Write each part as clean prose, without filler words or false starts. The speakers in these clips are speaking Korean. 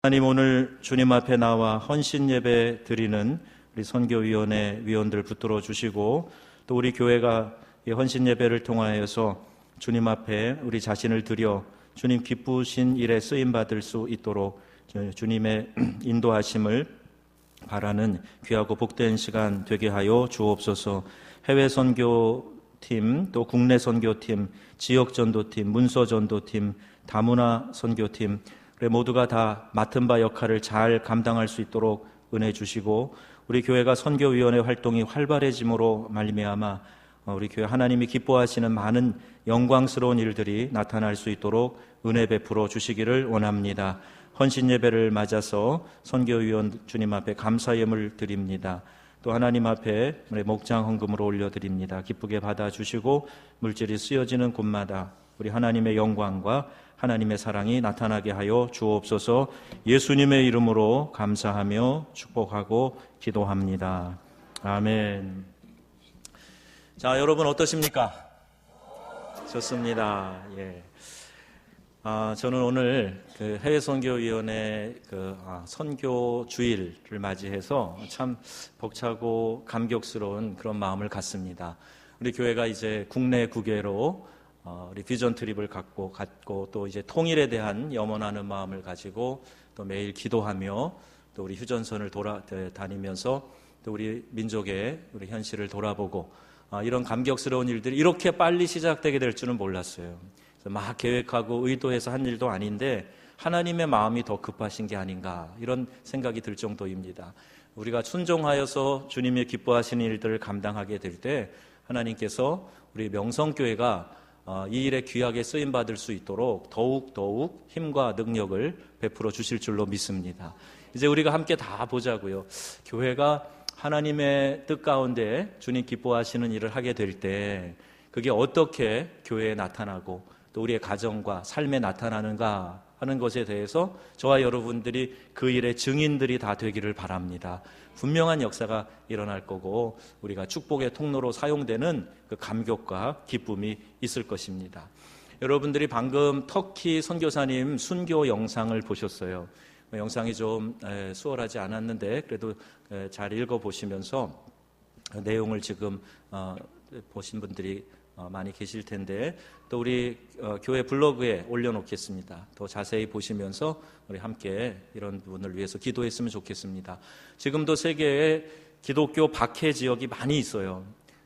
하나님, 오늘 주님 앞에 나와 헌신 예배 드리는 우리 선교위원회 위원들 붙들어 주시고, 또 우리 교회가 이 헌신 예배를 통하여서 주님 앞에 우리 자신을 드려 주님 기쁘신 일에 쓰임 받을 수 있도록 주님의 인도하심을 바라는 귀하고 복된 시간 되게 하여 주옵소서. 해외 선교팀, 또 국내 선교팀, 지역 전도팀, 문서 전도팀, 다문화 선교팀, 모두가 다 맡은 바 역할을 잘 감당할 수 있도록 은혜 주시고, 우리 교회가 선교위원회 활동이 활발해짐으로 말미암아 우리 교회 하나님이 기뻐하시는 많은 영광스러운 일들이 나타날 수 있도록 은혜 베풀어 주시기를 원합니다. 헌신 예배를 맞아서 선교위원 주님 앞에 감사 예물 드립니다. 또 하나님 앞에 목장 헌금으로 올려드립니다. 기쁘게 받아주시고 물질이 쓰여지는 곳마다 우리 하나님의 영광과 하나님의 사랑이 나타나게 하여 주옵소서. 예수님의 이름으로 감사하며 축복하고 기도합니다. 아멘. 자, 여러분 어떠십니까? 좋습니다. 예. 저는 오늘 해외 선교위원회 선교 주일을 맞이해서 참 벅차고 감격스러운 그런 마음을 갖습니다. 우리 교회가 이제 국내 국외로 우리 비전 트립을 갖고 또 이제 통일에 대한 염원하는 마음을 가지고 또 매일 기도하며 또 우리 휴전선을 다니면서 또 우리 민족의 우리 현실을 돌아보고 이런 감격스러운 일들이 이렇게 빨리 시작되게 될 줄은 몰랐어요. 그래서 막 계획하고 의도해서 한 일도 아닌데 하나님의 마음이 더 급하신 게 아닌가, 이런 생각이 들 정도입니다. 우리가 순종하여서 주님의 기뻐하시는 일들을 감당하게 될 때 하나님께서 우리 명성교회가 이 일에 귀하게 쓰임받을 수 있도록 더욱 힘과 능력을 베풀어 주실 줄로 믿습니다. 이제 우리가 함께 다 보자고요. 교회가 하나님의 뜻 가운데 주님 기뻐하시는 일을 하게 될 때 그게 어떻게 교회에 나타나고 또 우리의 가정과 삶에 나타나는가 하는 것에 대해서 저와 여러분들이 그 일의 증인들이 다 되기를 바랍니다. 분명한 역사가 일어날 거고 우리가 축복의 통로로 사용되는 그 감격과 기쁨이 있을 것입니다. 여러분들이 방금 터키 선교사님 순교 영상을 보셨어요. 영상이 좀 수월하지 않았는데 그래도 잘 읽어보시면서 내용을 지금 보신 분들이 많이 계실 텐데 또 우리 교회 블로그에 올려놓겠습니다. 더 자세히 보시면서 우리 함께 이런 부분을 위해서 기도했으면 좋겠습니다. 지금도 세계에 기독교 박해 지역이 많이 있어요.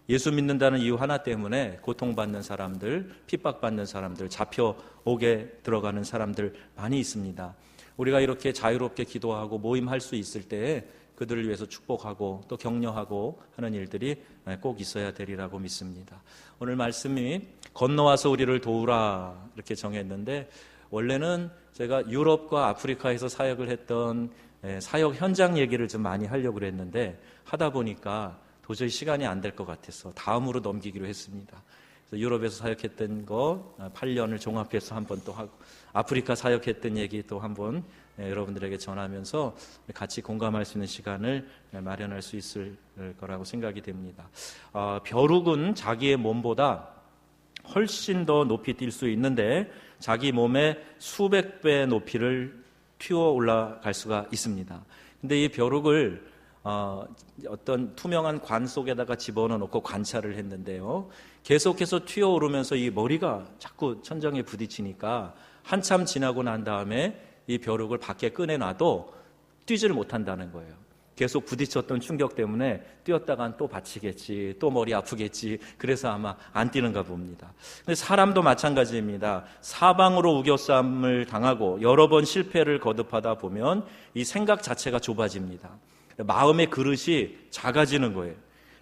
예수 믿는다는 이유 하나 때문에 고통받는 사람들, 핍박받는 사람들, 잡혀오게 들어가는 사람들 많이 있습니다. 우리가 이렇게 자유롭게 기도하고 모임할 수 있을 때에 그들을 위해서 축복하고 또 격려하고 하는 일들이 꼭 있어야 되리라고 믿습니다. 오늘 말씀이 건너와서 우리를 도우라 이렇게 정했는데, 원래는 제가 유럽과 아프리카에서 사역을 했던 사역 현장 얘기를 좀 많이 하려고 그랬는데 하다 보니까 도저히 시간이 안 될 것 같아서 다음으로 넘기기로 했습니다. 그래서 유럽에서 사역했던 거 8년을 종합해서 한번 또 하고, 아프리카 사역했던 얘기 또 한번 여러분들에게 전하면서 같이 공감할 수 있는 시간을 마련할 수 있을 거라고 생각이 됩니다. 벼룩은 자기의 몸보다 훨씬 더 높이 뛸 수 있는데 자기 몸의 수백 배 높이를 튀어 올라갈 수가 있습니다. 근데 이 벼룩을 어떤 투명한 관 속에다가 집어넣고 관찰을 했는데요, 계속해서 튀어오르면서 이 머리가 자꾸 천장에 부딪히니까 한참 지나고 난 다음에 이 벼룩을 밖에 꺼내놔도 뛰지를 못한다는 거예요. 계속 부딪혔던 충격 때문에 뛰었다간 또 다치겠지, 또 머리 아프겠지, 그래서 아마 안 뛰는가 봅니다. 근데 사람도 마찬가지입니다. 사방으로 우겨쌈을 당하고 여러 번 실패를 거듭하다 보면 이 생각 자체가 좁아집니다. 마음의 그릇이 작아지는 거예요.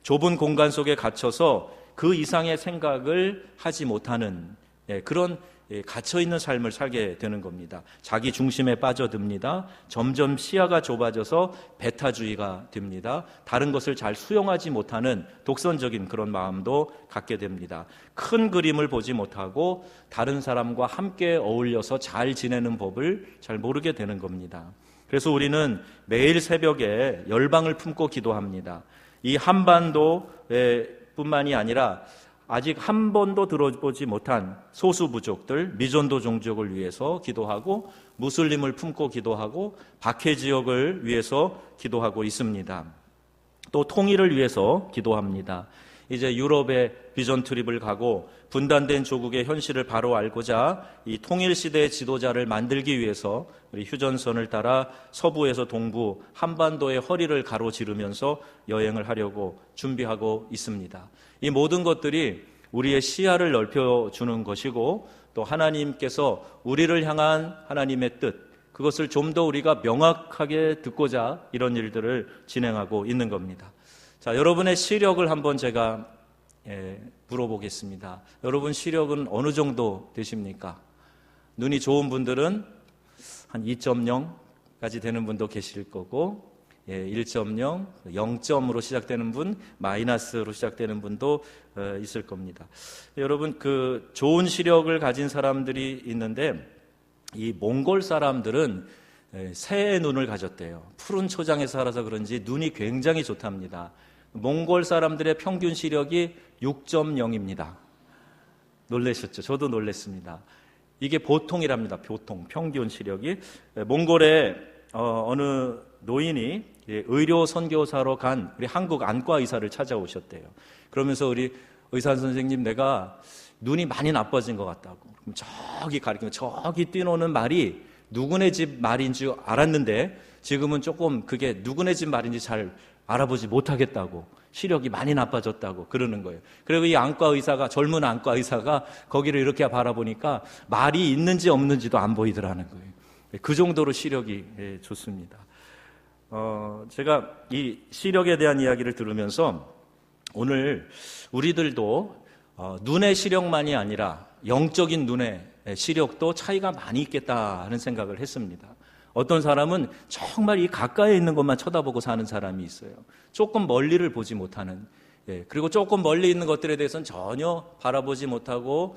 좁은 공간 속에 갇혀서 그 이상의 생각을 하지 못하는 그런 갇혀있는 삶을 살게 되는 겁니다. 자기 중심에 빠져듭니다. 점점 시야가 좁아져서 배타주의가 됩니다. 다른 것을 잘 수용하지 못하는 독선적인 그런 마음도 갖게 됩니다. 큰 그림을 보지 못하고 다른 사람과 함께 어울려서 잘 지내는 법을 잘 모르게 되는 겁니다. 그래서 우리는 매일 새벽에 열방을 품고 기도합니다. 이 한반도 뿐만이 아니라 아직 한 번도 들어보지 못한 소수 부족들, 미전도 종족을 위해서 기도하고 무슬림을 품고 기도하고 박해 지역을 위해서 기도하고 있습니다. 또 통일을 위해서 기도합니다. 이제 유럽에 비전 트립을 가고 분단된 조국의 현실을 바로 알고자 이 통일 시대의 지도자를 만들기 위해서 우리 휴전선을 따라 서부에서 동부 한반도의 허리를 가로지르면서 여행을 하려고 준비하고 있습니다. 이 모든 것들이 우리의 시야를 넓혀주는 것이고 또 하나님께서 우리를 향한 하나님의 뜻, 그것을 좀 더 우리가 명확하게 듣고자 이런 일들을 진행하고 있는 겁니다. 자, 여러분의 시력을 한번 제가 물어보겠습니다. 여러분 시력은 어느 정도 되십니까? 눈이 좋은 분들은 한 2.0까지 되는 분도 계실 거고 1.0, 0점으로 시작되는 분, 마이너스로 시작되는 분도 있을 겁니다. 여러분 그 좋은 시력을 가진 사람들이 있는데 이 몽골 사람들은 새의 눈을 가졌대요. 푸른 초장에 살아서 그런지 눈이 굉장히 좋답니다. 몽골 사람들의 평균 시력이 6.0입니다. 놀라셨죠? 저도 놀랐습니다. 이게 보통이랍니다. 보통, 평균 시력이. 몽골의 어느 노인이 의료 선교사로 간 우리 한국 안과 의사를 찾아오셨대요. 그러면서 우리 의사 선생님, 내가 눈이 많이 나빠진 것 같다고. 그럼 저기 가리키면 저기 뛰노는 말이 누구네 집 말인 줄 알았는데 지금은 조금 그게 누구네 집 말인지 잘 알아보지 못하겠다고, 시력이 많이 나빠졌다고 그러는 거예요. 그리고 이 안과 의사가, 젊은 안과 의사가 거기를 이렇게 바라보니까 말이 있는지 없는지도 안 보이더라는 거예요. 그 정도로 시력이 좋습니다. 제가 이 시력에 대한 이야기를 들으면서 오늘 우리들도 눈의 시력만이 아니라 영적인 눈의 시력도 차이가 많이 있겠다 하는 생각을 했습니다. 어떤 사람은 정말 이 가까이에 있는 것만 쳐다보고 사는 사람이 있어요. 조금 멀리를 보지 못하는, 그리고 조금 멀리 있는 것들에 대해서는 전혀 바라보지 못하고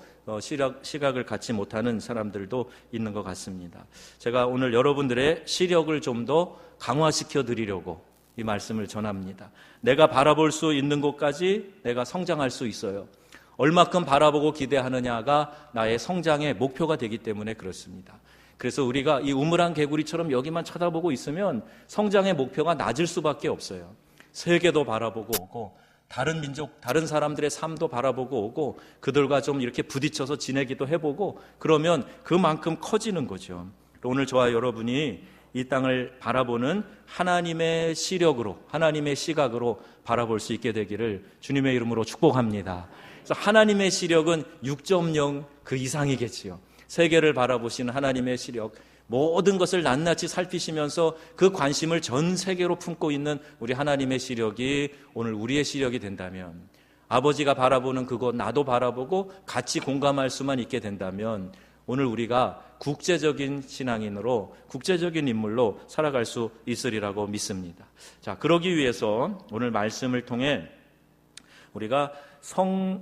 시각을 갖지 못하는 사람들도 있는 것 같습니다. 제가 오늘 여러분들의 시력을 좀 더 강화시켜 드리려고 이 말씀을 전합니다. 내가 바라볼 수 있는 곳까지 내가 성장할 수 있어요. 얼마큼 바라보고 기대하느냐가 나의 성장의 목표가 되기 때문에 그렇습니다. 그래서 우리가 이 우물안 개구리처럼 여기만 쳐다보고 있으면 성장의 목표가 낮을 수밖에 없어요. 세계도 바라보고 오고 다른 민족, 다른 사람들의 삶도 바라보고 오고 그들과 좀 이렇게 부딪혀서 지내기도 해보고 그러면 그만큼 커지는 거죠. 오늘 저와 여러분이 이 땅을 바라보는 하나님의 시력으로, 하나님의 시각으로 바라볼 수 있게 되기를 주님의 이름으로 축복합니다. 그래서 하나님의 시력은 6.0 그 이상이겠지요. 세계를 바라보시는 하나님의 시력, 모든 것을 낱낱이 살피시면서 그 관심을 전 세계로 품고 있는 우리 하나님의 시력이 오늘 우리의 시력이 된다면, 아버지가 바라보는 그곳 나도 바라보고 같이 공감할 수만 있게 된다면 오늘 우리가 국제적인 신앙인으로, 국제적인 인물로 살아갈 수 있으리라고 믿습니다. 자, 그러기 위해서 오늘 말씀을 통해 우리가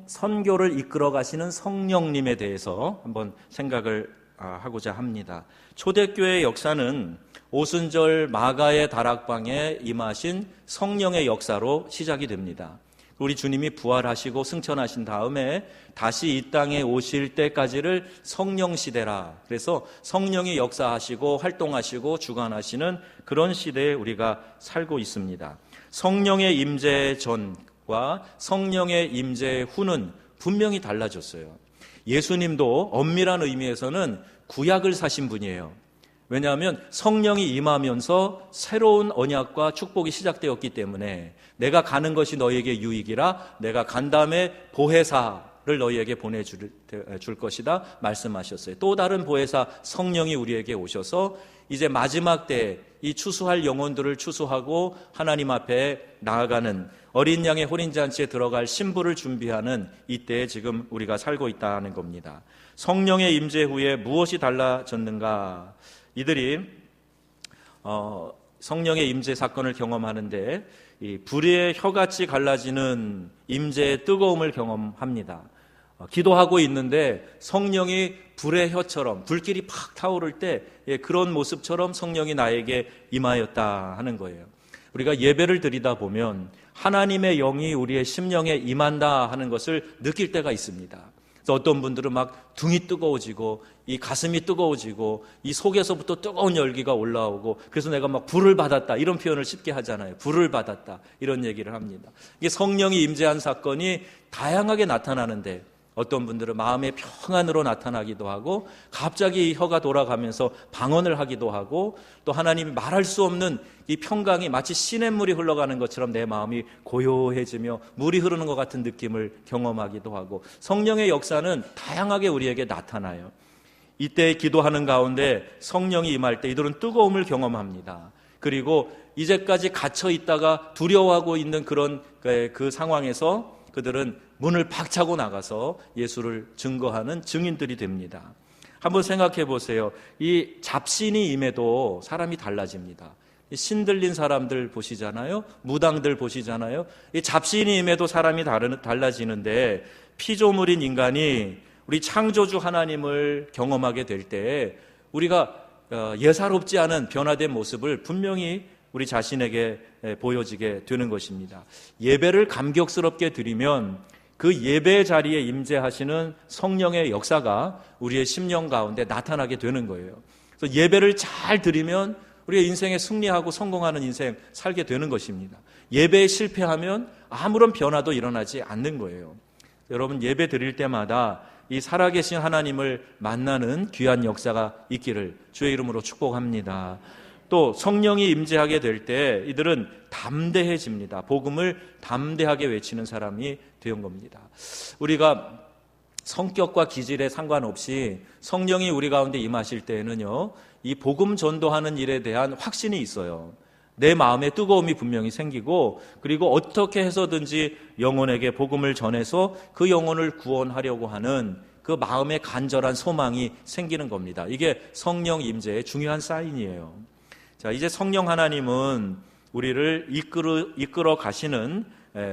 선교를 이끌어 가시는 성령님에 대해서 한번 생각을 하고자 합니다. 초대교회의 역사는 오순절 마가의 다락방에 임하신 성령의 역사로 시작이 됩니다. 우리 주님이 부활하시고 승천하신 다음에 다시 이 땅에 오실 때까지를 성령 시대라. 그래서 성령이 역사하시고 활동하시고 주관하시는 그런 시대에 우리가 살고 있습니다. 성령의 임재 전과 성령의 임재 후는 분명히 달라졌어요. 예수님도 엄밀한 의미에서는 구약을 사신 분이에요. 왜냐하면 성령이 임하면서 새로운 언약과 축복이 시작되었기 때문에 내가 가는 것이 너희에게 유익이라, 내가 간 다음에 보혜사를 너희에게 보내줄 것이다 말씀하셨어요. 또 다른 보혜사 성령이 우리에게 오셔서 이제 마지막 때에 이 추수할 영혼들을 추수하고 하나님 앞에 나아가는 어린 양의 혼인잔치에 들어갈 신부를 준비하는 이때에 지금 우리가 살고 있다는 겁니다. 성령의 임재 후에 무엇이 달라졌는가? 이들이 성령의 임재 사건을 경험하는데 이 불의 혀같이 갈라지는 임재의 뜨거움을 경험합니다. 기도하고 있는데 성령이 불의 혀처럼 불길이 팍 타오를 때 그런 모습처럼 성령이 나에게 임하였다 하는 거예요. 우리가 예배를 드리다 보면 하나님의 영이 우리의 심령에 임한다 하는 것을 느낄 때가 있습니다. 그래서 어떤 분들은 막 등이 뜨거워지고 이 가슴이 뜨거워지고 이 속에서부터 뜨거운 열기가 올라오고 그래서 내가 막 불을 받았다 이런 표현을 쉽게 하잖아요. 불을 받았다 이런 얘기를 합니다. 이게 성령이 임재한 사건이 다양하게 나타나는데 어떤 분들은 마음의 평안으로 나타나기도 하고 갑자기 혀가 돌아가면서 방언을 하기도 하고 또 하나님이 말할 수 없는 이 평강이 마치 시냇물이 흘러가는 것처럼 내 마음이 고요해지며 물이 흐르는 것 같은 느낌을 경험하기도 하고 성령의 역사는 다양하게 우리에게 나타나요. 이때 기도하는 가운데 성령이 임할 때 이들은 뜨거움을 경험합니다. 그리고 이제까지 갇혀 있다가 두려워하고 있는 그런 그 상황에서 그들은 문을 박차고 나가서 예수를 증거하는 증인들이 됩니다. 한번 생각해 보세요. 이 잡신이 임해도 사람이 달라집니다. 신들린 사람들 보시잖아요. 무당들 보시잖아요. 이 잡신이 임해도 사람이 달라지는데 피조물인 인간이 우리 창조주 하나님을 경험하게 될 때 우리가 예사롭지 않은 변화된 모습을 분명히 우리 자신에게 보여지게 되는 것입니다. 예배를 감격스럽게 드리면 그 예배 자리에 임재하시는 성령의 역사가 우리의 심령 가운데 나타나게 되는 거예요. 그래서 예배를 잘 드리면 우리의 인생에 승리하고 성공하는 인생 살게 되는 것입니다. 예배에 실패하면 아무런 변화도 일어나지 않는 거예요. 여러분 예배 드릴 때마다 이 살아계신 하나님을 만나는 귀한 역사가 있기를 주의 이름으로 축복합니다. 또 성령이 임재하게 될 때 이들은 담대해집니다. 복음을 담대하게 외치는 사람이 된 겁니다. 우리가 성격과 기질에 상관없이 성령이 우리 가운데 임하실 때에는요, 이 복음 전도하는 일에 대한 확신이 있어요. 내 마음에 뜨거움이 분명히 생기고 그리고 어떻게 해서든지 영혼에게 복음을 전해서 그 영혼을 구원하려고 하는 그 마음의 간절한 소망이 생기는 겁니다. 이게 성령 임재의 중요한 사인이에요. 자, 이제 성령 하나님은 우리를 이끌어 가시는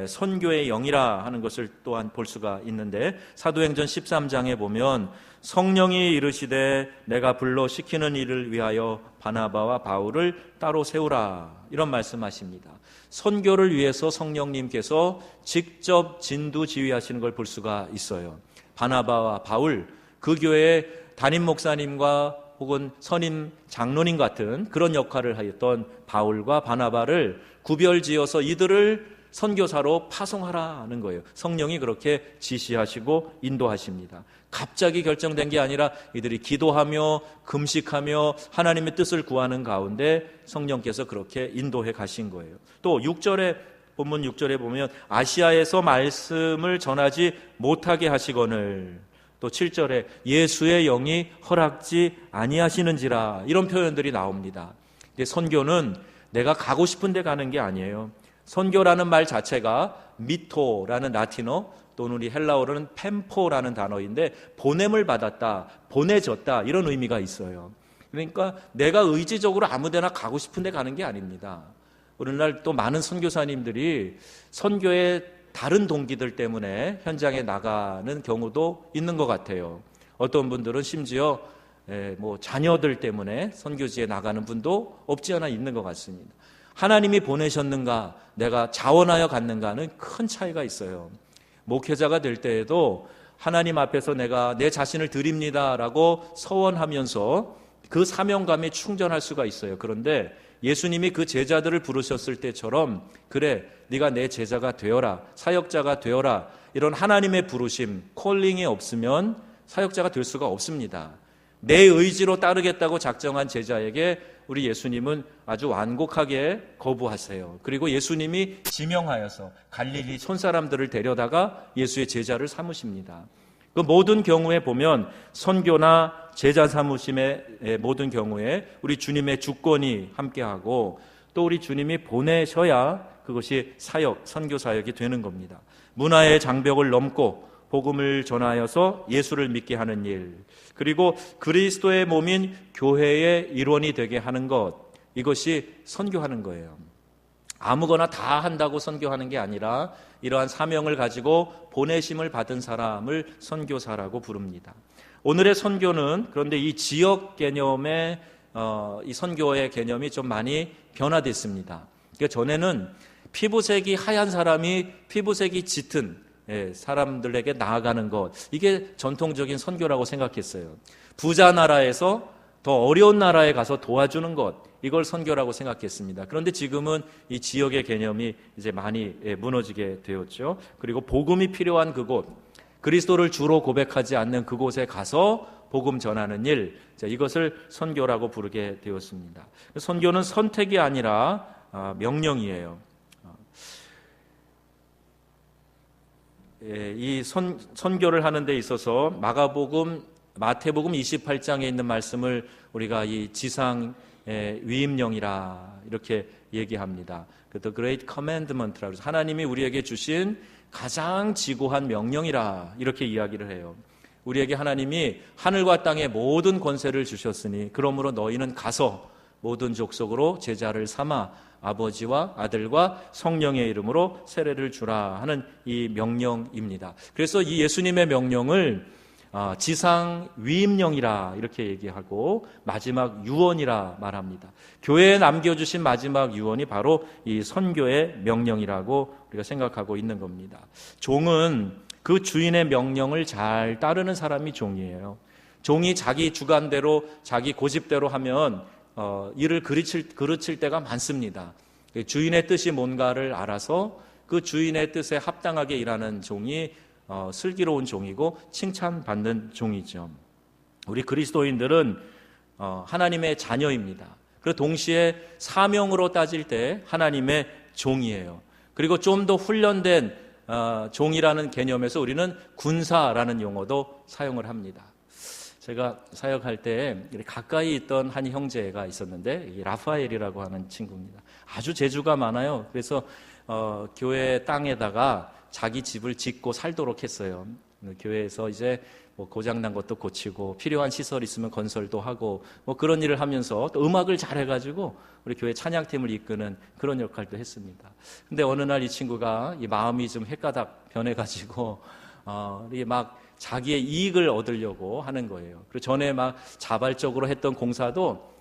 선교의 영이라 하는 것을 또한 볼 수가 있는데 사도행전 13장에 보면 성령이 이르시되 내가 불러 시키는 일을 위하여 바나바와 바울을 따로 세우라 이런 말씀하십니다. 선교를 위해서 성령님께서 직접 진두 지휘하시는 걸 볼 수가 있어요. 바나바와 바울, 그 교회의 담임 목사님과 혹은 선임 장로님 같은 그런 역할을 하였던 바울과 바나바를 구별지어서 이들을 선교사로 파송하라는 거예요. 성령이 그렇게 지시하시고 인도하십니다. 갑자기 결정된 게 아니라 이들이 기도하며 금식하며 하나님의 뜻을 구하는 가운데 성령께서 그렇게 인도해 가신 거예요. 또 6절에 본문 6절에 보면 아시아에서 말씀을 전하지 못하게 하시거늘, 또 7절에 예수의 영이 허락지 아니하시는지라 이런 표현들이 나옵니다. 근데 선교는 내가 가고 싶은 데 가는 게 아니에요. 선교라는 말 자체가 미토라는 라틴어 또는 우리 헬라어로는 펜포라는 단어인데 보냄을 받았다, 보내졌다 이런 의미가 있어요. 그러니까 내가 의지적으로 아무 데나 가고 싶은 데 가는 게 아닙니다. 오늘날 또 많은 선교사님들이 선교의 다른 동기들 때문에 현장에 나가는 경우도 있는 것 같아요. 어떤 분들은 심지어 자녀들 때문에 선교지에 나가는 분도 없지 않아 있는 것 같습니다. 하나님이 보내셨는가, 내가 자원하여 갔는가는 큰 차이가 있어요. 목회자가 될 때에도 하나님 앞에서 내가 내 자신을 드립니다라고 서원하면서 그 사명감에 충전할 수가 있어요. 그런데 예수님이 그 제자들을 부르셨을 때처럼 그래, 네가 내 제자가 되어라, 사역자가 되어라 이런 하나님의 부르심, 콜링이 없으면 사역자가 될 수가 없습니다. 내 의지로 따르겠다고 작정한 제자에게 우리 예수님은 아주 완곡하게 거부하세요. 그리고 예수님이 지명하여서 갈릴리 촌사람들을 데려다가 예수의 제자를 삼으십니다. 그 모든 경우에 보면 선교나 제자 삼으심의 모든 경우에 우리 주님의 주권이 함께하고 또 우리 주님이 보내셔야 그것이 사역, 선교 사역이 되는 겁니다. 문화의 장벽을 넘고 복음을 전하여서 예수를 믿게 하는 일, 그리고 그리스도의 몸인 교회의 일원이 되게 하는 것, 이것이 선교하는 거예요. 아무거나 다 한다고 선교하는 게 아니라 이러한 사명을 가지고 보내심을 받은 사람을 선교사라고 부릅니다. 오늘의 선교는 그런데 이 지역 개념의 이 선교의 개념이 좀 많이 변화됐습니다. 그러니까 전에는 피부색이 하얀 사람이 피부색이 짙은 사람들에게 나아가는 것, 이게 전통적인 선교라고 생각했어요. 부자 나라에서 더 어려운 나라에 가서 도와주는 것, 이걸 선교라고 생각했습니다. 그런데 지금은 이 지역의 개념이 이제 많이 무너지게 되었죠. 그리고 복음이 필요한 그곳, 그리스도를 주로 고백하지 않는 그곳에 가서 복음 전하는 일, 이것을 선교라고 부르게 되었습니다. 선교는 선택이 아니라 명령이에요. 이 선교를 하는 데 있어서 마태복음 28장에 있는 말씀을 우리가 이 지상 위임령이라 이렇게 얘기합니다. The Great Commandment라고 해서 하나님이 우리에게 주신 가장 지고한 명령이라 이렇게 이야기를 해요. 우리에게 하나님이 하늘과 땅의 모든 권세를 주셨으니 그러므로 너희는 가서 모든 족속으로 제자를 삼아 아버지와 아들과 성령의 이름으로 세례를 주라 하는 이 명령입니다. 그래서 이 예수님의 명령을 지상 위임령이라 이렇게 얘기하고 마지막 유언이라 말합니다. 교회에 남겨주신 마지막 유언이 바로 이 선교의 명령이라고 우리가 생각하고 있는 겁니다. 종은 그 주인의 명령을 잘 따르는 사람이 종이에요. 종이 자기 주관대로 자기 고집대로 하면 일을 그르칠 때가 많습니다. 주인의 뜻이 뭔가를 알아서 그 주인의 뜻에 합당하게 일하는 종이 슬기로운 종이고 칭찬받는 종이죠. 우리 그리스도인들은 하나님의 자녀입니다. 그리고 동시에 사명으로 따질 때 하나님의 종이에요. 그리고 좀 더 훈련된 종이라는 개념에서 우리는 군사라는 용어도 사용을 합니다. 제가 사역할 때 가까이 있던 한 형제가 있었는데 라파엘이라고 하는 친구입니다. 아주 재주가 많아요. 그래서 교회 땅에다가 자기 집을 짓고 살도록 했어요. 교회에서 이제 고장난 것도 고치고 필요한 시설 있으면 건설도 하고 그런 일을 하면서 또 음악을 잘해가지고 우리 교회 찬양팀을 이끄는 그런 역할도 했습니다. 근데 어느 날 이 친구가 이 마음이 좀 헷가닥 변해가지고 이게 막 자기의 이익을 얻으려고 하는 거예요. 그리고 전에 막 자발적으로 했던 공사도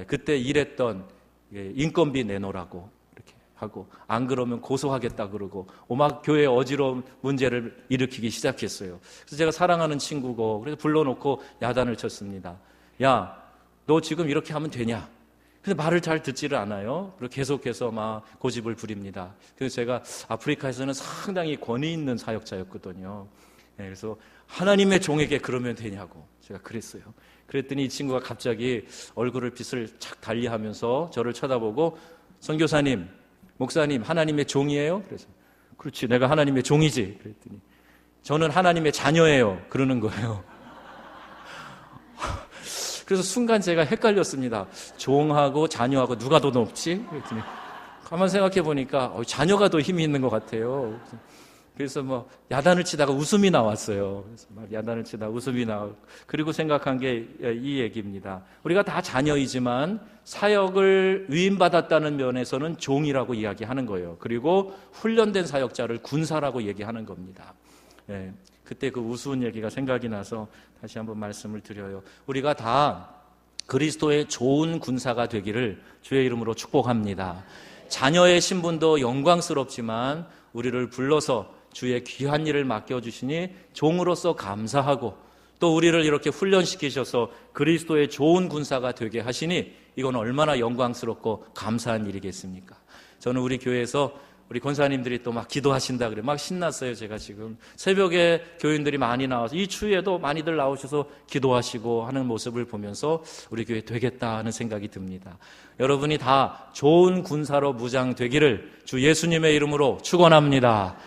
그때 일했던 인건비 내놓으라고 이렇게 하고 안 그러면 고소하겠다 그러고 막 교회에 어지러운 문제를 일으키기 시작했어요. 그래서 제가 사랑하는 친구고 그래서 불러놓고 야단을 쳤습니다. 야, 너 지금 이렇게 하면 되냐? 근데 말을 잘 듣지를 않아요. 그리고 계속해서 막 고집을 부립니다. 그래서 제가 아프리카에서는 상당히 권위 있는 사역자였거든요. 그래서 하나님의 종에게 그러면 되냐고 제가 그랬어요. 그랬더니 이 친구가 갑자기 얼굴을 빛을 착 달리하면서 저를 쳐다보고 선교사님, 목사님 하나님의 종이에요? 그래서 그렇지, 내가 하나님의 종이지. 그랬더니 저는 하나님의 자녀예요. 그러는 거예요. 그래서 순간 제가 헷갈렸습니다. 종하고 자녀하고 누가 더 높지? 그랬더니 가만 생각해 보니까 자녀가 더 힘이 있는 것 같아요. 그래서 야단을 치다가 웃음이 나왔어요. 그래서 막 야단을 치다가 웃음이 나오고 그리고 생각한 게 이 얘기입니다. 우리가 다 자녀이지만 사역을 위임받았다는 면에서는 종이라고 이야기하는 거예요. 그리고 훈련된 사역자를 군사라고 얘기하는 겁니다. 그때 그 우스운 얘기가 생각이 나서 다시 한번 말씀을 드려요. 우리가 다 그리스도의 좋은 군사가 되기를 주의 이름으로 축복합니다. 자녀의 신분도 영광스럽지만 우리를 불러서 주의 귀한 일을 맡겨주시니 종으로서 감사하고 또 우리를 이렇게 훈련시키셔서 그리스도의 좋은 군사가 되게 하시니 이건 얼마나 영광스럽고 감사한 일이겠습니까? 저는 우리 교회에서 우리 권사님들이 또 막 기도하신다 그래 막 신났어요. 제가 지금 새벽에 교인들이 많이 나와서 이 추위에도 많이들 나오셔서 기도하시고 하는 모습을 보면서 우리 교회 되겠다 하는 생각이 듭니다. 여러분이 다 좋은 군사로 무장되기를 주 예수님의 이름으로 축원합니다.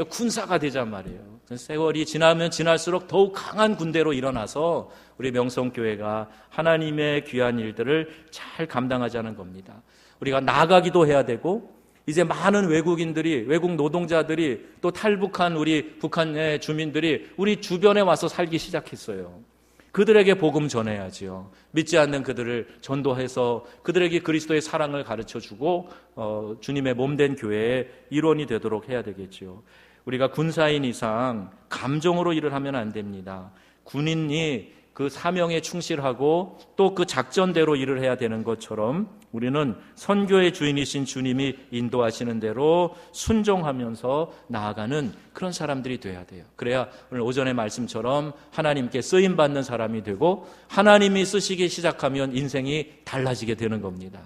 군사가 되잔 말이에요. 세월이 지나면 지날수록 더욱 강한 군대로 일어나서 우리 명성교회가 하나님의 귀한 일들을 잘 감당하자는 겁니다. 우리가 나가기도 해야 되고 이제 많은 외국인들이, 외국 노동자들이 또 탈북한 우리 북한의 주민들이 우리 주변에 와서 살기 시작했어요. 그들에게 복음 전해야지요. 믿지 않는 그들을 전도해서 그들에게 그리스도의 사랑을 가르쳐주고 주님의 몸된 교회의 일원이 되도록 해야 되겠지요. 우리가 군사인 이상 감정으로 일을 하면 안 됩니다. 군인이 그 사명에 충실하고 또 그 작전대로 일을 해야 되는 것처럼 우리는 선교의 주인이신 주님이 인도하시는 대로 순종하면서 나아가는 그런 사람들이 돼야 돼요. 그래야 오늘 오전의 말씀처럼 하나님께 쓰임받는 사람이 되고 하나님이 쓰시기 시작하면 인생이 달라지게 되는 겁니다.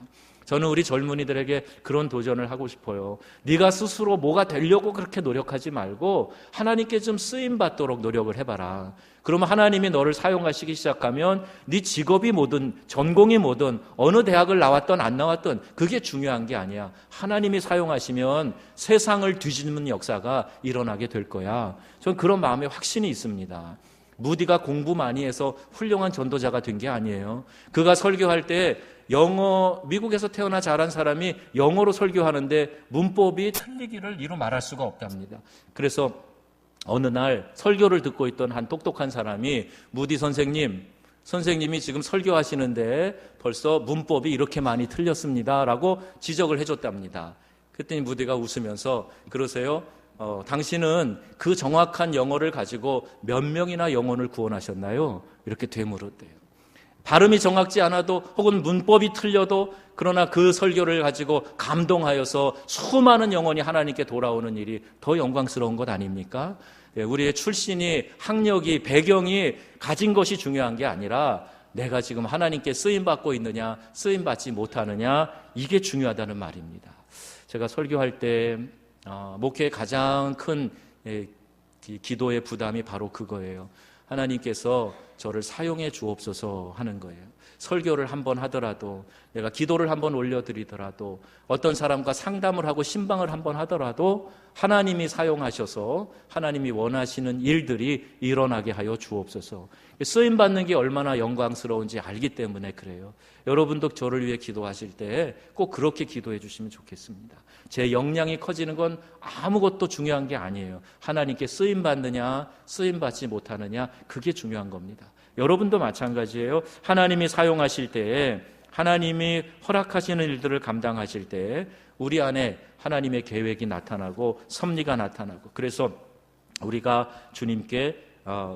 저는 우리 젊은이들에게 그런 도전을 하고 싶어요. 네가 스스로 뭐가 되려고 그렇게 노력하지 말고 하나님께 좀 쓰임받도록 노력을 해봐라. 그러면 하나님이 너를 사용하시기 시작하면 네 직업이 뭐든 전공이 뭐든 어느 대학을 나왔든 안 나왔든 그게 중요한 게 아니야. 하나님이 사용하시면 세상을 뒤집는 역사가 일어나게 될 거야. 저는 그런 마음에 확신이 있습니다. 무디가 공부 많이 해서 훌륭한 전도자가 된 게 아니에요. 그가 설교할 때 미국에서 태어나 자란 사람이 영어로 설교하는데 문법이 틀리기를 이루 말할 수가 없답니다. 그래서 어느 날 설교를 듣고 있던 한 똑똑한 사람이 무디 선생님이 지금 설교하시는데 벌써 문법이 이렇게 많이 틀렸습니다 라고 지적을 해줬답니다. 그랬더니 무디가 웃으면서 그러세요? 당신은 그 정확한 영어를 가지고 몇 명이나 영혼을 구원하셨나요? 이렇게 되물었대요. 발음이 정확지 않아도 혹은 문법이 틀려도 그러나 그 설교를 가지고 감동하여서 수많은 영혼이 하나님께 돌아오는 일이 더 영광스러운 것 아닙니까? 우리의 출신이, 학력이, 배경이 가진 것이 중요한 게 아니라 내가 지금 하나님께 쓰임받고 있느냐 쓰임받지 못하느냐 이게 중요하다는 말입니다. 제가 설교할 때 목회의 가장 큰 기도의 부담이 바로 그거예요. 하나님께서 저를 사용해 주옵소서 하는 거예요. 설교를 한번 하더라도, 내가 기도를 한번 올려드리더라도, 어떤 사람과 상담을 하고 신방을 한번 하더라도 하나님이 사용하셔서 하나님이 원하시는 일들이 일어나게 하여 주옵소서. 쓰임받는 게 얼마나 영광스러운지 알기 때문에 그래요. 여러분도 저를 위해 기도하실 때 꼭 그렇게 기도해 주시면 좋겠습니다. 제 역량이 커지는 건 아무것도 중요한 게 아니에요. 하나님께 쓰임받느냐 쓰임받지 못하느냐 그게 중요한 겁니다. 여러분도 마찬가지예요. 하나님이 사용하실 때에, 하나님이 허락하시는 일들을 감당하실 때에 우리 안에 하나님의 계획이 나타나고 섭리가 나타나고, 그래서 우리가 주님께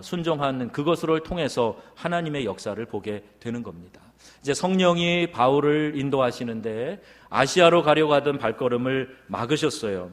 순종하는 그것을 통해서 하나님의 역사를 보게 되는 겁니다. 이제 성령이 바울을 인도하시는데 아시아로 가려고 하던 발걸음을 막으셨어요.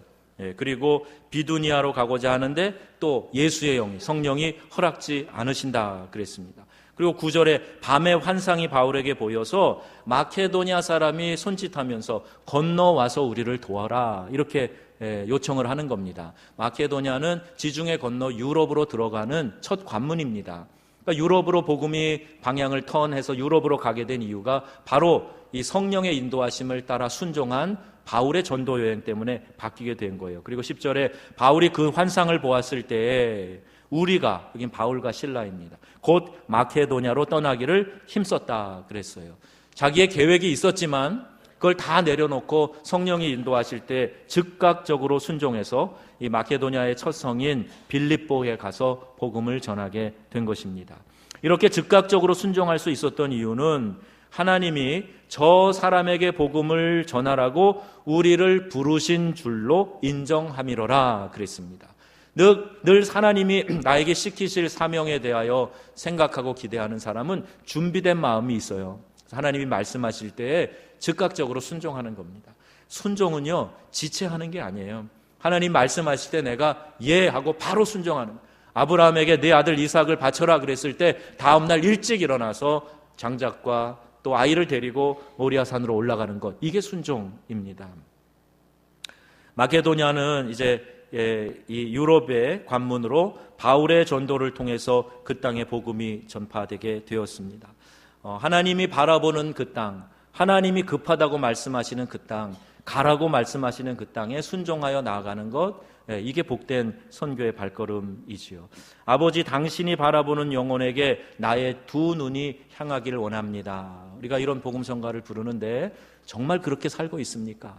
그리고 비두니아로 가고자 하는데 또 예수의 영이, 성령이 허락지 않으신다 그랬습니다. 그리고 9절에 밤의 환상이 바울에게 보여서 마케도니아 사람이 손짓하면서 건너와서 우리를 도와라 이렇게 요청을 하는 겁니다. 마케도니아는 지중해 건너 유럽으로 들어가는 첫 관문입니다. 그러니까 유럽으로 복음이 방향을 턴해서 유럽으로 가게 된 이유가 바로 이 성령의 인도하심을 따라 순종한 바울의 전도 여행 때문에 바뀌게 된 거예요. 그리고 10절에 바울이 그 환상을 보았을 때에 우리가, 여긴 바울과 실라입니다, 곧 마케도냐로 떠나기를 힘썼다 그랬어요. 자기의 계획이 있었지만 그걸 다 내려놓고 성령이 인도하실 때 즉각적으로 순종해서 이 마케도냐의 첫 성인 빌립보에 가서 복음을 전하게 된 것입니다. 이렇게 즉각적으로 순종할 수 있었던 이유는 하나님이 저 사람에게 복음을 전하라고 우리를 부르신 줄로 인정함이로라 그랬습니다. 늘 하나님이 나에게 시키실 사명에 대하여 생각하고 기대하는 사람은 준비된 마음이 있어요. 하나님이 말씀하실 때에 즉각적으로 순종하는 겁니다. 순종은요, 지체하는 게 아니에요. 하나님 말씀하실 때 내가 예 하고 바로 순종하는. 아브라함에게 내 아들 이삭을 바쳐라 그랬을 때 다음날 일찍 일어나서 장작과 또 아이를 데리고 모리아 산으로 올라가는 것, 이게 순종입니다. 마케도냐는 이제 이 유럽의 관문으로 바울의 전도를 통해서 그 땅에 복음이 전파되게 되었습니다. 하나님이 바라보는 그 땅, 하나님이 급하다고 말씀하시는 그 땅, 가라고 말씀하시는 그 땅에 순종하여 나아가는 것, 이게 복된 선교의 발걸음이지요. 아버지, 당신이 바라보는 영혼에게 나의 두 눈이 향하기를 원합니다. 우리가 이런 복음성가를 부르는데 정말 그렇게 살고 있습니까?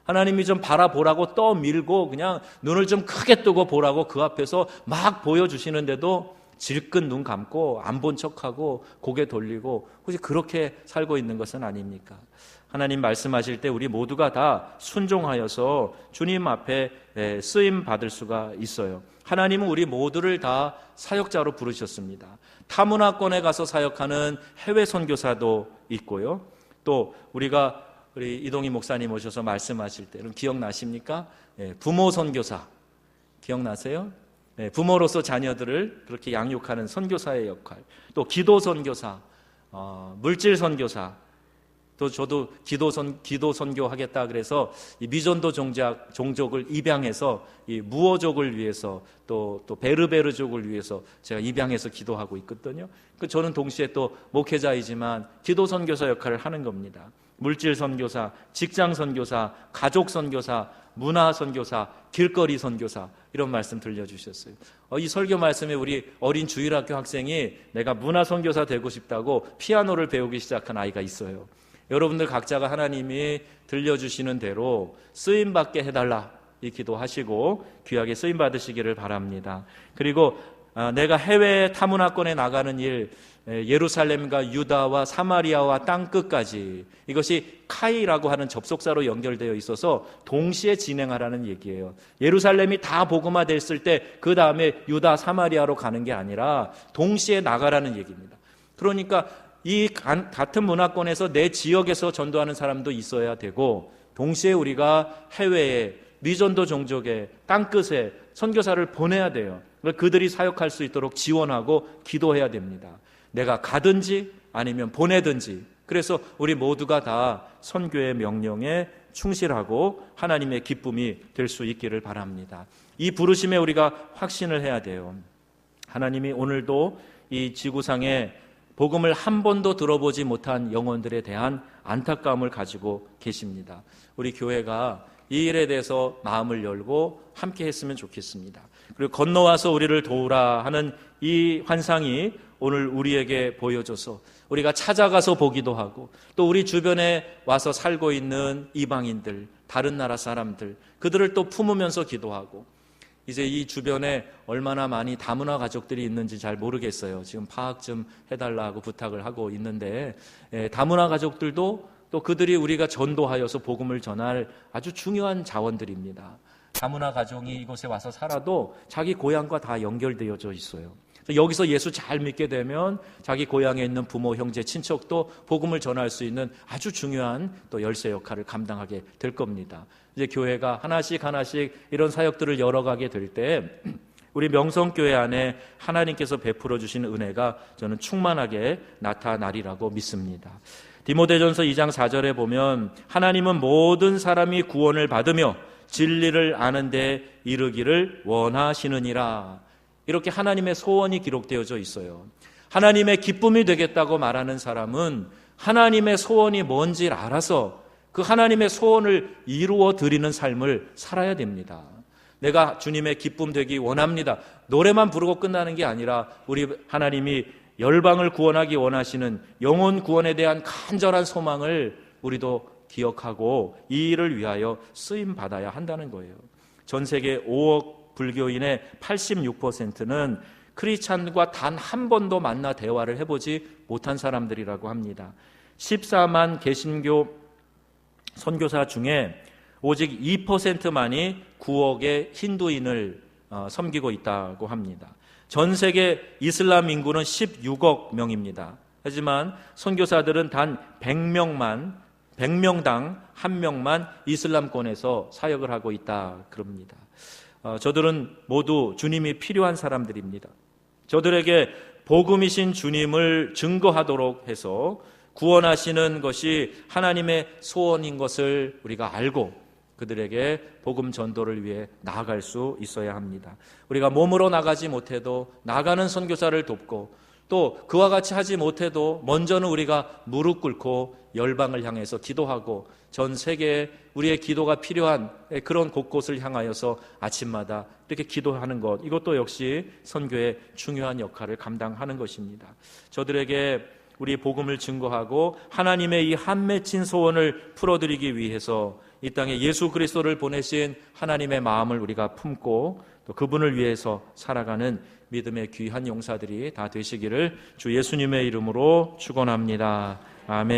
하나님이 좀 바라보라고 떠밀고 그냥 눈을 좀 크게 뜨고 보라고 그 앞에서 막 보여주시는데도 질끈 눈 감고 안 본 척하고 고개 돌리고 혹시 그렇게 살고 있는 것은 아닙니까? 하나님 말씀하실 때 우리 모두가 다 순종하여서 주님 앞에 쓰임 받을 수가 있어요. 하나님은 우리 모두를 다 사역자로 부르셨습니다. 타문화권에 가서 사역하는 해외 선교사도 있고요. 또 우리가 우리 이동희 목사님 오셔서 말씀하실 때 기억나십니까? 부모 선교사 기억나세요? 부모로서 자녀들을 그렇게 양육하는 선교사의 역할, 또 기도 선교사, 물질 선교사, 또 저도 기도 선교하겠다 그래서 이 미전도 종족을 입양해서 이 무어족을 위해서 또 베르베르족을 위해서 제가 입양해서 기도하고 있거든요. 저는 동시에 또 목회자이지만 기도 선교사 역할을 하는 겁니다. 물질 선교사, 직장 선교사, 가족 선교사, 문화 선교사, 길거리 선교사 이런 말씀 들려주셨어요. 이 설교 말씀에 우리 어린 주일학교 학생이 내가 문화 선교사 되고 싶다고 피아노를 배우기 시작한 아이가 있어요. 여러분들 각자가 하나님이 들려주시는 대로 쓰임받게 해달라 이 기도하시고 귀하게 쓰임받으시기를 바랍니다. 그리고 내가 해외 타문화권에 나가는 일, 예루살렘과 유다와 사마리아와 땅끝까지, 이것이 카이라고 하는 접속사로 연결되어 있어서 동시에 진행하라는 얘기예요. 예루살렘이 다 복음화 됐을 때 그 다음에 유다 사마리아로 가는 게 아니라 동시에 나가라는 얘기입니다. 그러니까 이 같은 문화권에서 내 지역에서 전도하는 사람도 있어야 되고, 동시에 우리가 해외에 미전도 종족에 땅끝에 선교사를 보내야 돼요. 그들이 사역할 수 있도록 지원하고 기도해야 됩니다. 내가 가든지 아니면 보내든지, 그래서 우리 모두가 다 선교의 명령에 충실하고 하나님의 기쁨이 될 수 있기를 바랍니다. 이 부르심에 우리가 확신을 해야 돼요. 하나님이 오늘도 이 지구상에 복음을 한 번도 들어보지 못한 영혼들에 대한 안타까움을 가지고 계십니다. 우리 교회가 이 일에 대해서 마음을 열고 함께 했으면 좋겠습니다. 그리고 건너와서 우리를 도우라 하는 이 환상이 오늘 우리에게 보여줘서 우리가 찾아가서 보기도 하고, 또 우리 주변에 와서 살고 있는 이방인들, 다른 나라 사람들, 그들을 또 품으면서 기도하고, 이제 이 주변에 얼마나 많이 다문화 가족들이 있는지 잘 모르겠어요. 지금 파악 좀 해달라고 부탁을 하고 있는데, 다문화 가족들도 또 그들이 우리가 전도하여서 복음을 전할 아주 중요한 자원들입니다. 다문화 가족이 이곳에 와서 살아도 자기 고향과 다 연결되어져 있어요. 여기서 예수 잘 믿게 되면 자기 고향에 있는 부모, 형제, 친척도 복음을 전할 수 있는 아주 중요한 또 열쇠 역할을 감당하게 될 겁니다. 이제 교회가 하나씩 이런 사역들을 열어가게 될 때 우리 명성교회 안에 하나님께서 베풀어 주신 은혜가 저는 충만하게 나타나리라고 믿습니다. 디모데전서 2장 4절에 보면 하나님은 모든 사람이 구원을 받으며 진리를 아는 데 이르기를 원하시느니라, 이렇게 하나님의 소원이 기록되어져 있어요. 하나님의 기쁨이 되겠다고 말하는 사람은 하나님의 소원이 뭔지 알아서 그 하나님의 소원을 이루어 드리는 삶을 살아야 됩니다. 내가 주님의 기쁨 되기 원합니다. 노래만 부르고 끝나는 게 아니라 우리 하나님이 열방을 구원하기 원하시는 영혼 구원에 대한 간절한 소망을 우리도 기억하고 이 일을 위하여 쓰임 받아야 한다는 거예요. 전 세계 5억 불교인의 86%는 크리스찬과 단 한 번도 만나 대화를 해보지 못한 사람들이라고 합니다. 14만 개신교 선교사 중에 오직 2%만이 9억의 힌두인을 섬기고 있다고 합니다. 전 세계 이슬람 인구는 16억 명입니다. 하지만 선교사들은 단 100명당 1명만 이슬람권에서 사역을 하고 있다 그럽니다. 저들은 모두 주님이 필요한 사람들입니다. 저들에게 복음이신 주님을 증거하도록 해서 구원하시는 것이 하나님의 소원인 것을 우리가 알고 그들에게 복음 전도를 위해 나아갈 수 있어야 합니다. 우리가 몸으로 나가지 못해도 나가는 선교사를 돕고, 또 그와 같이 하지 못해도 먼저는 우리가 무릎 꿇고 열방을 향해서 기도하고 전 세계에 우리의 기도가 필요한 그런 곳곳을 향하여서 아침마다 이렇게 기도하는 것, 이것도 역시 선교의 중요한 역할을 감당하는 것입니다. 저들에게 우리 복음을 증거하고 하나님의 이 한 맺힌 소원을 풀어드리기 위해서 이 땅에 예수 그리스도를 보내신 하나님의 마음을 우리가 품고, 또 그분을 위해서 살아가는 믿음의 귀한 용사들이 다 되시기를 주 예수님의 이름으로 축원합니다. 아멘.